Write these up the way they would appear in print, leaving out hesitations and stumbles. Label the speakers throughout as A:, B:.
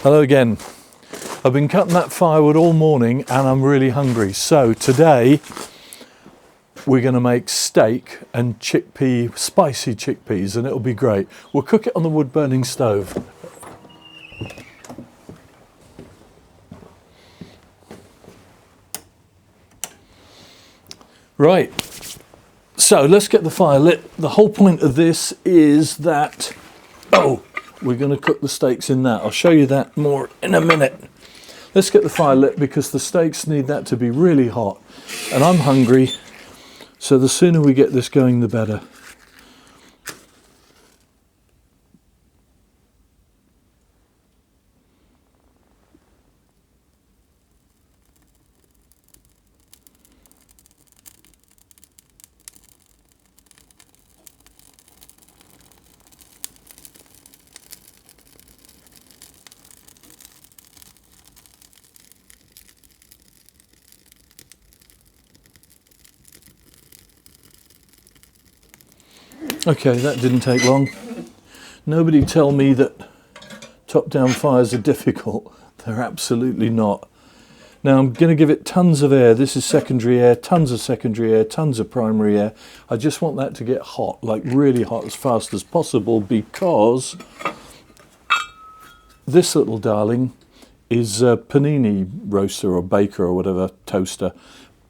A: Hello again. I've been cutting that firewood all morning and I'm really hungry. So today we're going to make steak and spicy chickpeas, and it'll be great. We'll cook it on the wood burning stove. Right, so let's get the fire lit. The whole point of this is that, we're going to cook the steaks in that. I'll show you that more in a minute. Let's get the fire lit because the steaks need that to be really hot. And I'm hungry, so the sooner we get this going, the better. Okay, that didn't take long. Nobody tell me that top-down fires are difficult. They're absolutely not. Now I'm going to give it tons of air. This is secondary air, tons of secondary air, tons of primary air. I just want that to get hot, like really hot as fast as possible, because this little darling is a panini roaster or baker or whatever, toaster.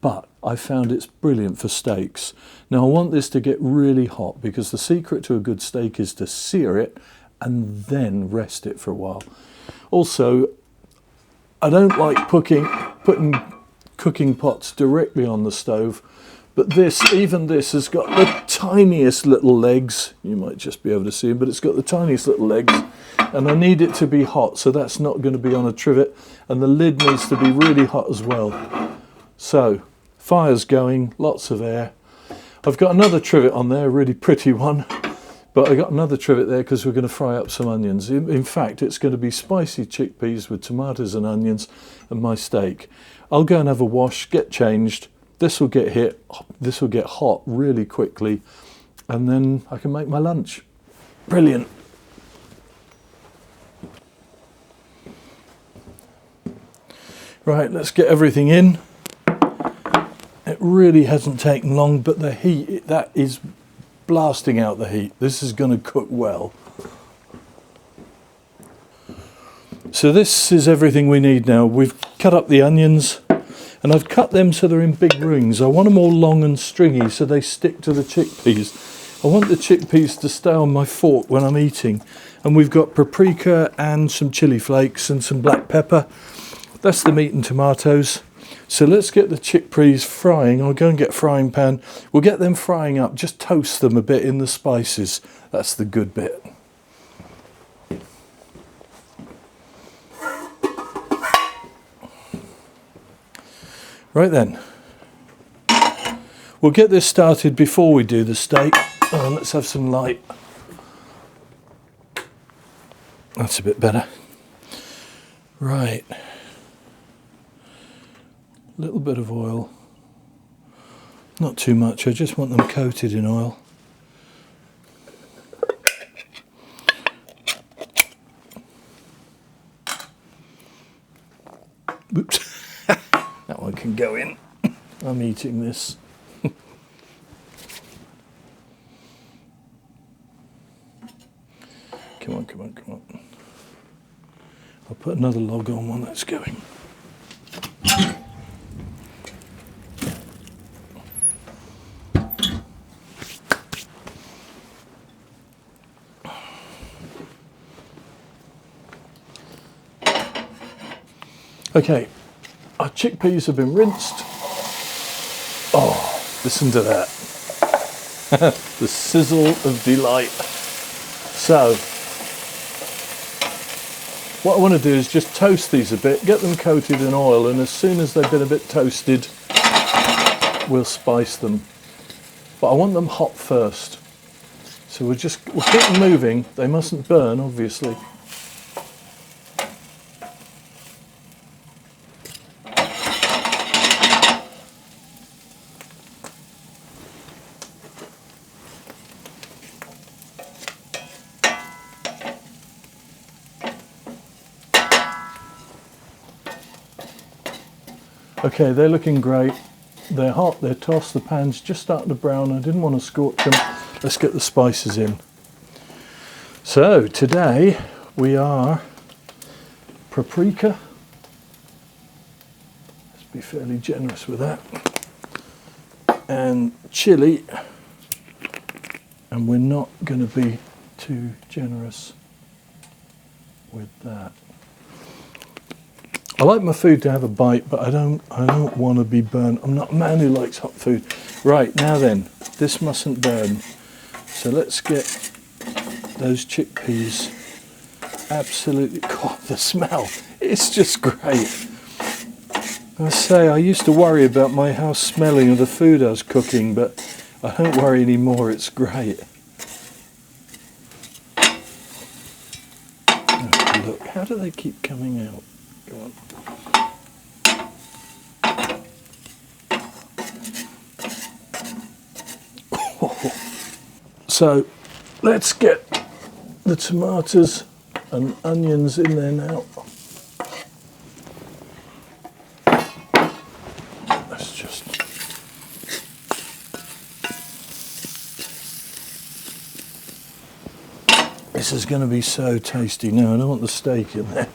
A: But I found it's brilliant for steaks. Now I want this to get really hot because the secret to a good steak is to sear it and then rest it for a while. Also, I don't like putting cooking pots directly on the stove, but even this has got the tiniest little legs. You might just be able to see them, but it's got the tiniest little legs, and I need it to be hot, so that's not going to be on a trivet, and the lid needs to be really hot as well. So, fire's going, lots of air. I've got another trivet on there, a really pretty one, but I got another trivet there because we're going to fry up some onions. In fact, it's going to be spicy chickpeas with tomatoes and onions and my steak. I'll go and have a wash, get changed. This will get hot really quickly, and then I can make my lunch. Brilliant. Right, let's get everything in. It really hasn't taken long, but the heat, that is blasting out the heat. This is going to cook well. So this is everything we need now. We've cut up the onions, and I've cut them so they're in big rings. I want them all long and stringy so they stick to the chickpeas. I want the chickpeas to stay on my fork when I'm eating. And we've got paprika and some chili flakes and some black pepper. That's the meat and tomatoes. So let's get the chickpeas frying. I'll go and get a frying pan. We'll get them frying up. Just toast them a bit in the spices. That's the good bit. Right then. We'll get this started before we do the steak. Oh, let's have some light. That's a bit better. Right. Little bit of oil, not too much. I just want them coated in oil. Oops, that one can go in. I'm eating this. Come on, come on, come on. I'll put another log on while that's going. Okay, our chickpeas have been rinsed. Oh, listen to that. The sizzle of delight. So, what I want to do is just toast these a bit, get them coated in oil, and as soon as they've been a bit toasted, we'll spice them. But I want them hot first. So we'll keep them moving. They mustn't burn, obviously. Okay, they're looking great. They're hot, they're tossed, the pan's just starting to brown. I didn't want to scorch them. Let's get the spices in. So today we are paprika. Let's be fairly generous with that. And chilli. And we're not going to be too generous with that. I like my food to have a bite, but I don't want to be burnt. I'm not a man who likes hot food. Right, now then, this mustn't burn. So let's get those chickpeas. Absolutely, God, the smell. It's just great. I say, I used to worry about my house smelling of the food I was cooking, but I don't worry anymore. It's great. Oh, look, how do they keep coming out? Go on. So let's get the tomatoes and onions in there now. Let's just... This is going to be so tasty. Now I don't want the steak in there.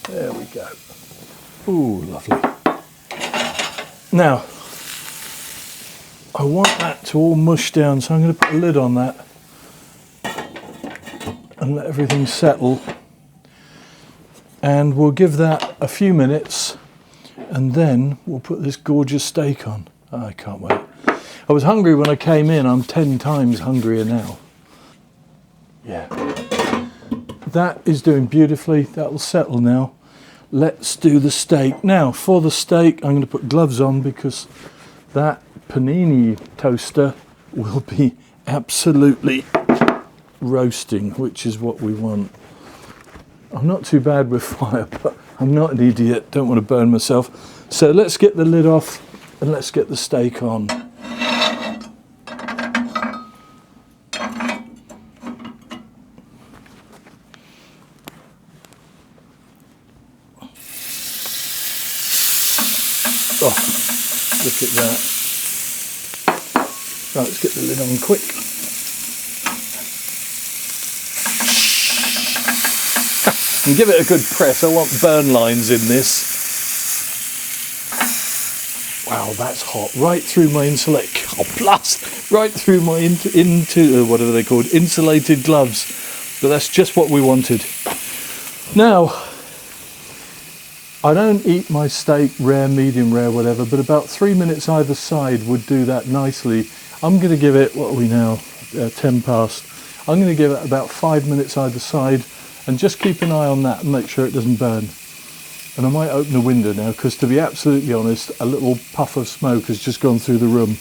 A: There we go. Ooh, lovely. Now, I want that to all mush down, so I'm going to put a lid on that and let everything settle. And we'll give that a few minutes and then we'll put this gorgeous steak on. Oh, I can't wait. I was hungry when I came in. I'm 10 times hungrier now. Yeah. That is doing beautifully. That will settle now. Let's do the steak. Now, for the steak, I'm going to put gloves on because that panini toaster will be absolutely roasting, which is what we want. I'm not too bad with fire, but I'm not an idiot. Don't want to burn myself. So let's get the lid off and let's get the steak on. Oh, look at that. Right, let's get the lid on quick. And give it a good press. I want burn lines in this. Wow, that's hot. Right through my right through my whatever they're called, insulated gloves. But that's just what we wanted. Now, I don't eat my steak rare, medium rare, whatever, but about 3 minutes either side would do that nicely. I'm going to give it, what are we now, 10 past. I'm going to give it about 5 minutes either side and just keep an eye on that and make sure it doesn't burn. And I might open the window now because, to be absolutely honest, a little puff of smoke has just gone through the room.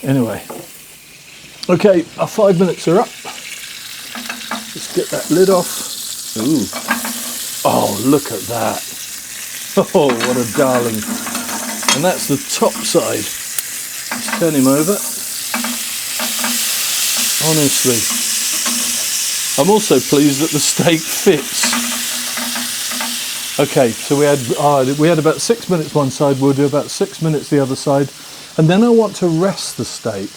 A: Anyway, okay, our 5 minutes are up. Let's get that lid off. Ooh. Oh, look at that. Oh, what a darling. And that's the top side. Let's turn him over. Honestly. I'm also pleased that the steak fits. Okay, so we had about 6 minutes one side, we'll do about 6 minutes the other side. And then I want to rest the steak.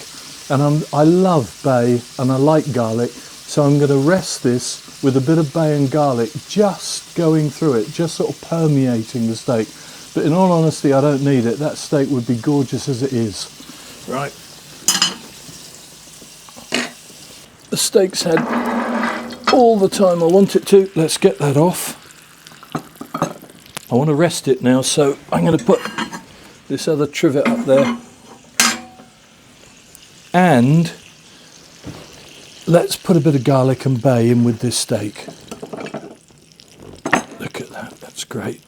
A: And I love bay and I like garlic. So I'm going to rest this with a bit of bay and garlic just going through it, just sort of permeating the steak. But in all honesty, I don't need it. That steak would be gorgeous as it is. Right. The steak's had all the time I want it to. Let's get that off. I want to rest it now, so I'm going to put this other trivet up there. And let's put a bit of garlic and bay in with this steak. Look at that, that's great.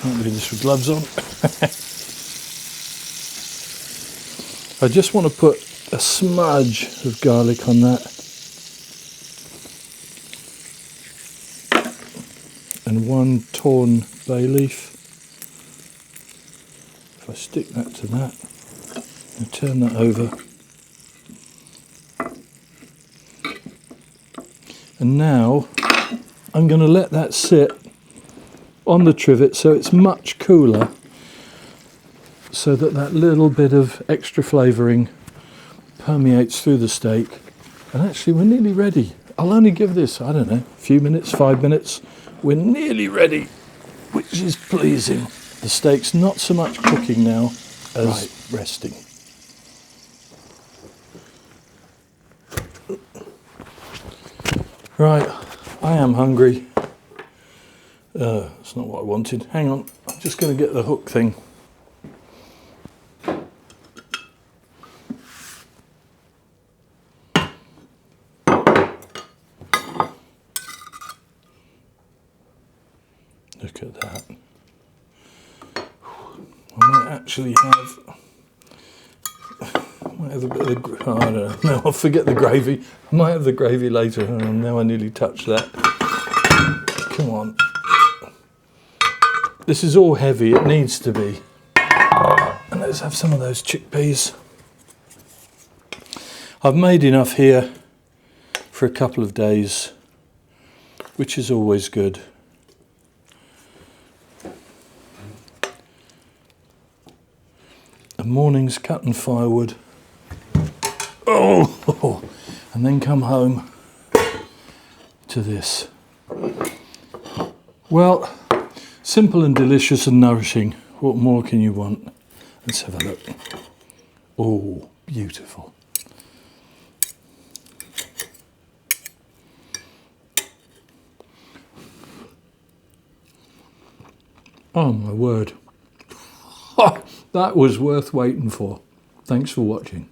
A: Can't do this with gloves on. I just want to put a smudge of garlic on that. And one torn bay leaf. If I stick that to that and turn that over, And now I'm going to let that sit on the trivet so it's much cooler, so that that little bit of extra flavouring permeates through the steak. And actually we're nearly ready. I'll only give this, I don't know, a few minutes, 5 minutes. We're nearly ready, which is pleasing. The steak's not so much cooking now as resting. Right, I am hungry. That's not what I wanted. Hang on, I'm just going to get the hook thing. Look at that. I might actually have a bit of the, oh, I don't know. No, I'll forget the gravy. I might have the gravy later. Oh, now I nearly touched that. Come on. This is all heavy, it needs to be. And let's have some of those chickpeas. I've made enough here for a couple of days, which is always good. A morning's cutting firewood. Oh, and then come home to this. Well, simple and delicious and nourishing. What more can you want? Let's have a look. Oh, beautiful. Oh my word. That was worth waiting for. Thanks for watching.